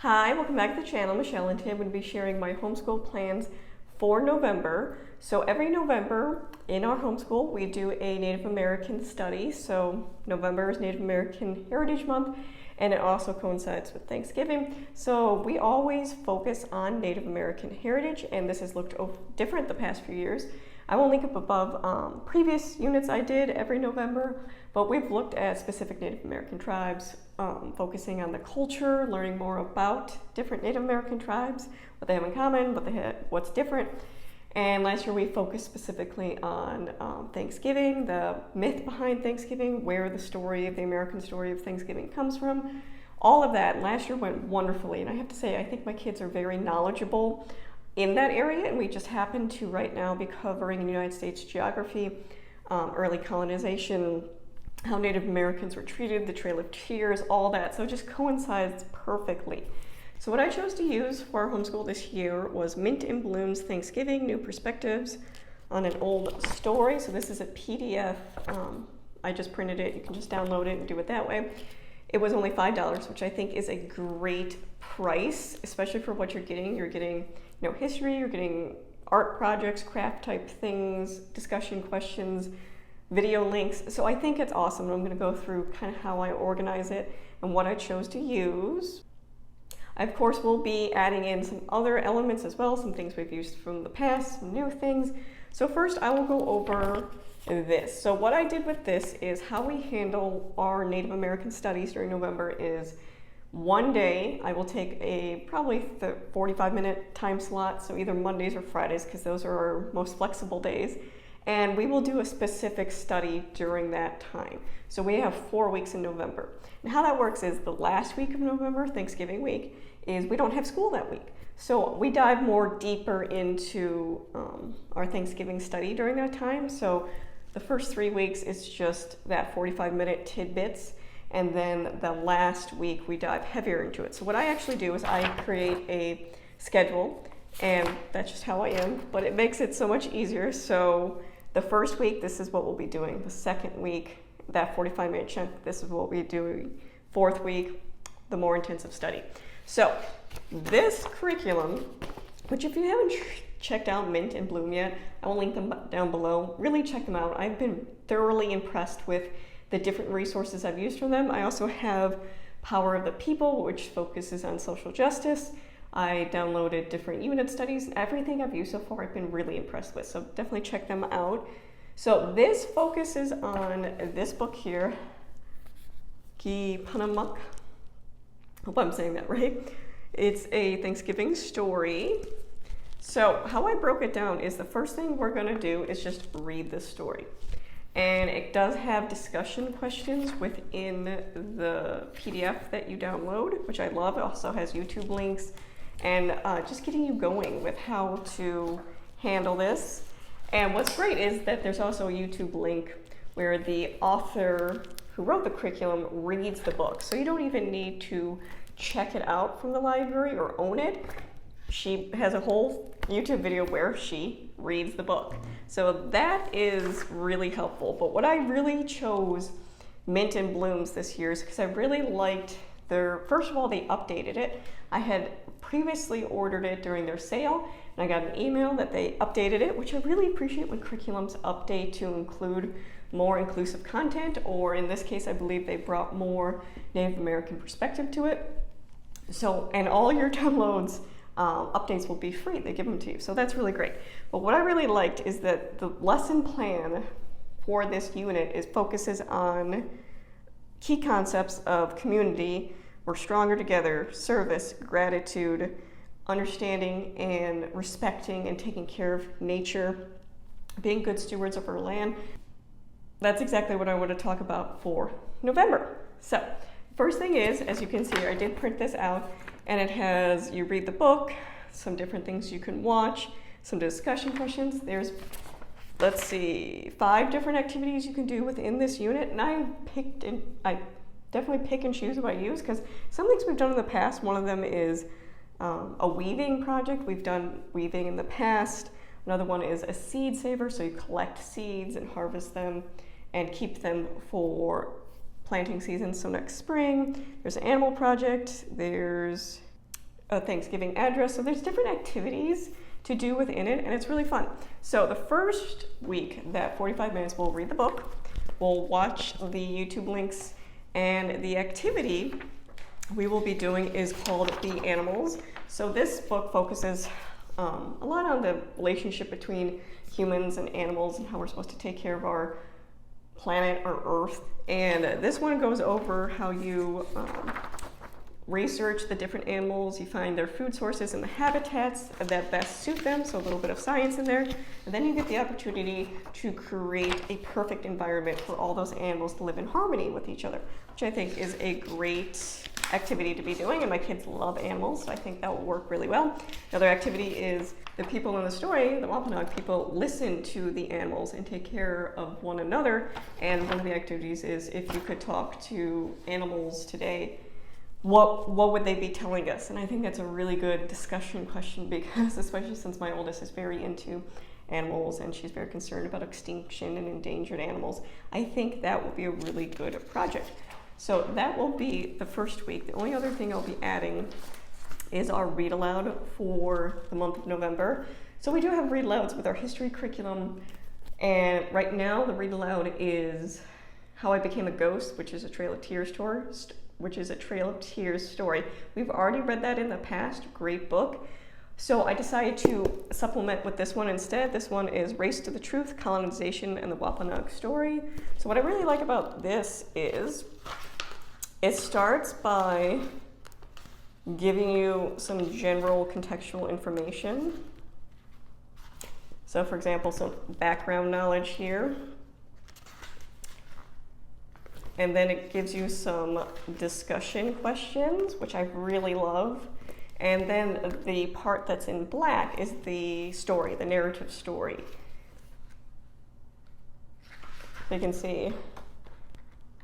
Hi, welcome back to the channel. Michelle, and today I'm going to be sharing my homeschool plans for November. So every November in our homeschool, we do a Native American study. So November is Native American Heritage Month, and it also coincides with Thanksgiving. So we always focus on Native American heritage, and this has looked different the past few years. I won't link up above previous units I did every November, but we've looked at specific Native American tribes, focusing on the culture, learning more about different Native American tribes, what they have in common, what's different. And last year we focused specifically on Thanksgiving, the myth behind Thanksgiving, where the American story of Thanksgiving comes from. All of that last year went wonderfully, and I have to say I think my kids are very knowledgeable in that area, and we just happen to right now be covering United States geography, early colonization, how Native Americans were treated, the Trail of Tears, all that. So it just coincides perfectly. So what I chose to use for our homeschool this year was Mint in Bloom's Thanksgiving, New Perspectives on an Old Story. So this is a PDF. I just printed it. You can just download it and do it that way. It was only $5, which I think is a great price, especially for what you're getting. You're getting, history, you're getting art projects, craft type things, discussion questions, video links. So I think it's awesome. I'm going to go through kind of how I organize it and what I chose to use. I, of course, will be adding in some other elements as well, some things we've used from the past, some new things. So first I will go over this. So what I did with this is how we handle our Native American studies during November is one day I will take a probably 45-minute time slot, so either Mondays or Fridays, because those are our most flexible days, and we will do a specific study during that time. So we have 4 weeks in November. And how that works is the last week of November, Thanksgiving week, is we don't have school that week. So we dive more deeper into our Thanksgiving study during that time. So the first 3 weeks is just that 45-minute tidbits, and then the last week we dive heavier into it. So what I actually do is I create a schedule, and that's just how I am, but it makes it so much easier. So the first week, this is what we'll be doing. The second week, that 45-minute chunk, this is what we do. Fourth week, the more intensive study. So this curriculum, which if you haven't checked out Mint and Bloom yet, I will link them down below. Really check them out. I've been thoroughly impressed with the different resources I've used from them. I also have Power of the People, which focuses on social justice. I downloaded different unit studies. Everything I've used so far I've been really impressed with, so definitely check them out. So this focuses on this book here, Ki Panamuk. Hope I'm saying that right. It's a Thanksgiving story. So how I broke it down is the first thing we're going to do is just read this story. And it does have discussion questions within the PDF that you download, which I love. It also has YouTube links and just getting you going with how to handle this. And what's great is that there's also a YouTube link where the author who wrote the curriculum reads the book. So you don't even need to check it out from the library or own it. She has a whole YouTube video where she reads the book. So that is really helpful. But what I really chose Mint and Blooms this year is because I really liked first of all, they updated it. I had previously ordered it during their sale, and I got an email that they updated it, which I really appreciate when curriculums update to include more inclusive content, or in this case, I believe they brought more Native American perspective to it. So, and all your downloads, updates will be free. They give them to you. So that's really great. But what I really liked is that the lesson plan for this unit focuses on key concepts of community, we're stronger together, service, gratitude, understanding and respecting and taking care of nature, being good stewards of our land. That's exactly what I want to talk about for November. So first thing is, as you can see here, I did print this out, and it has, you read the book, some different things you can watch, some discussion questions. There's, let's see, 5 different activities you can do within this unit, and I definitely pick and choose what I use, because some things we've done in the past, one of them is a weaving project. We've done weaving in the past. Another one is a seed saver, so you collect seeds and harvest them and keep them for planting season, so next spring. There's an animal project, there's a Thanksgiving address. So there's different activities to do within it, and it's really fun. So the first week, that 45 minutes, we'll read the book, we'll watch the YouTube links, and the activity we will be doing is called The Animals. So this book focuses a lot on the relationship between humans and animals and how we're supposed to take care of our planet, our Earth. And this one goes over how you research the different animals, you find their food sources and the habitats that best suit them, so a little bit of science in there, and then you get the opportunity to create a perfect environment for all those animals to live in harmony with each other, which I think is a great activity to be doing, and my kids love animals, so I think that will work really well. Another activity is the people in the story, the Wampanoag people, listen to the animals and take care of one another, and one of the activities is if you could talk to animals today, what would they be telling us? And I think that's a really good discussion question, because especially since my oldest is very into animals and she's very concerned about extinction and endangered animals, I think that will be a really good project. So that will be the first week. The only other thing I'll be adding is our read aloud for the month of November. So we do have read alouds with our history curriculum, and right now the read aloud is How I Became a Ghost, which is a Trail of Tears story. We've already read that in the past, great book. So I decided to supplement with this one instead. This one is Race to the Truth, Colonization, and the Wampanoag Story. So what I really like about this is it starts by giving you some general contextual information. So for example, some background knowledge here. And then it gives you some discussion questions, which I really love. And then the part that's in black is the story, the narrative story. You can see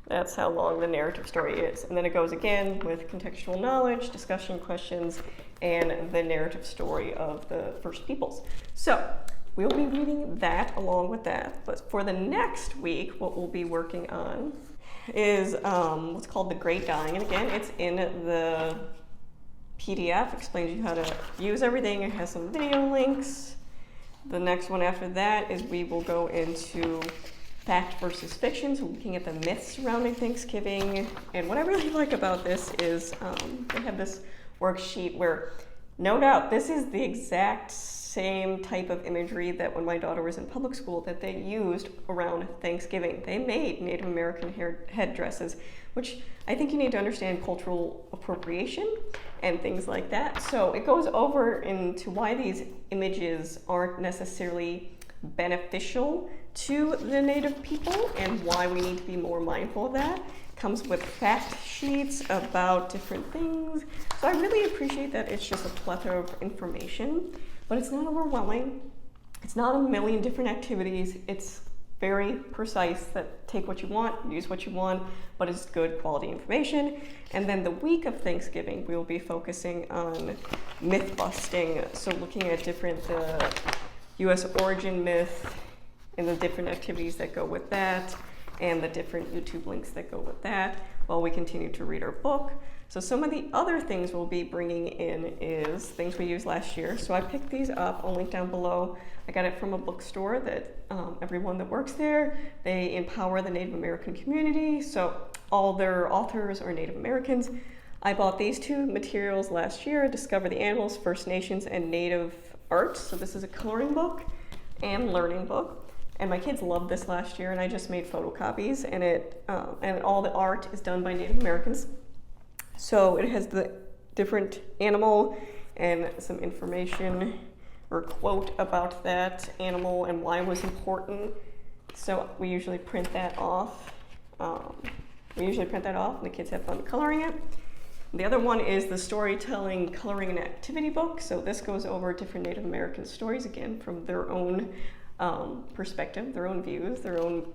that's how long the narrative story is. And then it goes again with contextual knowledge, discussion questions, and the narrative story of the First Peoples. So we'll be reading that along with that. But for the next week, what we'll be working on is what's called The Great Dying. And again, it's in the PDF, explains you how to use everything. It has some video links. The next one after that is we will go into fact versus fiction, so looking at the myths surrounding Thanksgiving. And what I really like about this is they have this worksheet where, no doubt, this is the exact same type of imagery that when my daughter was in public school that they used around Thanksgiving. They made Native American headdresses, which I think you need to understand cultural appropriation and things like that. So it goes over into why these images aren't necessarily beneficial to the Native people and why we need to be more mindful of that. Comes with fact sheets about different things. So I really appreciate that it's just a plethora of information, but it's not overwhelming. It's not a million different activities. It's very precise, that take what you want, use what you want, but it's good quality information. And then the week of Thanksgiving, we will be focusing on myth busting. So looking at different US origin myth and the different activities that go with that, and the different YouTube links that go with that, while we continue to read our book. So some of the other things we'll be bringing in is things we used last year. So I picked these up, I'll link down below. I got it from a bookstore that everyone that works there, they empower the Native American community. So all their authors are Native Americans. I bought these two materials last year, Discover the Animals, First Nations, and Native Art. So this is a coloring book and learning book. And my kids loved this last year, and I just made photocopies, and all the art is done by Native Americans. So it has the different animal and some information or quote about that animal and why it was important. So we usually print that off. And the kids have fun coloring it. The other one is the Storytelling, Coloring, and Activity book. So this goes over different Native American stories, again, from their own perspective, their own views, their own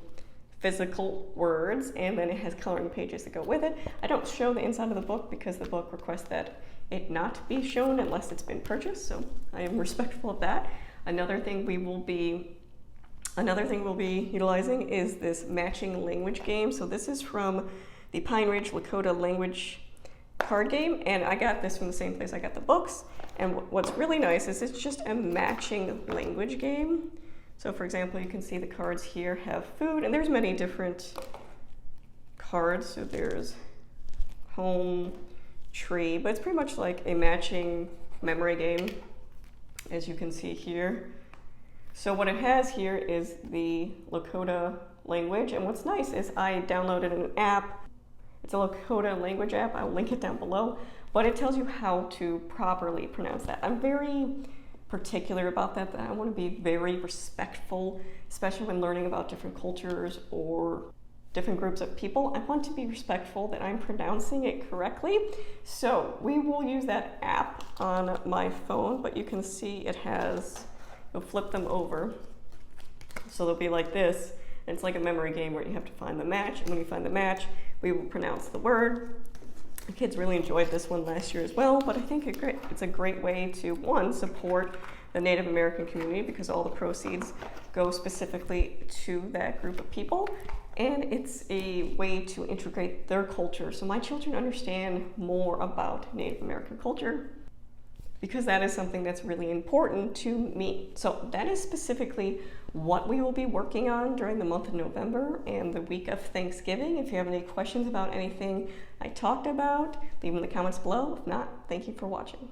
physical words, and then it has coloring pages that go with it. I don't show the inside of the book because the book requests that it not be shown unless it's been purchased, so I am respectful of that. Another thing we'll be utilizing is this matching language game. So this is from the Pine Ridge Lakota card game, and I got this from the same place I got the books. And what's really nice is it's just a matching language game. So for example, you can see the cards here have food, and there's many different cards. So there's home, tree, but it's pretty much like a matching memory game, as you can see here. So what it has here is the Lakota language, and what's nice is I downloaded an app. It's a Lakota language app. I'll link it down below, but it tells you how to properly pronounce that. I'm very particular about that I want to be very respectful, especially when learning about different cultures or different groups of people. I want to be respectful that I'm pronouncing it correctly. So we will use that app on my phone, but you can see it has, you'll flip them over. So they'll be like this. And it's like a memory game where you have to find the match. And when you find the match, we will pronounce the word. The kids really enjoyed this one last year as well, but I think it's a great way to, one, support the Native American community because all the proceeds go specifically to that group of people. And it's a way to integrate their culture. So my children understand more about Native American culture because that is something that's really important to me. So that is specifically what we will be working on during the month of November and the week of Thanksgiving. If you have any questions about anything I talked about, leave them in the comments below. If not, thank you for watching.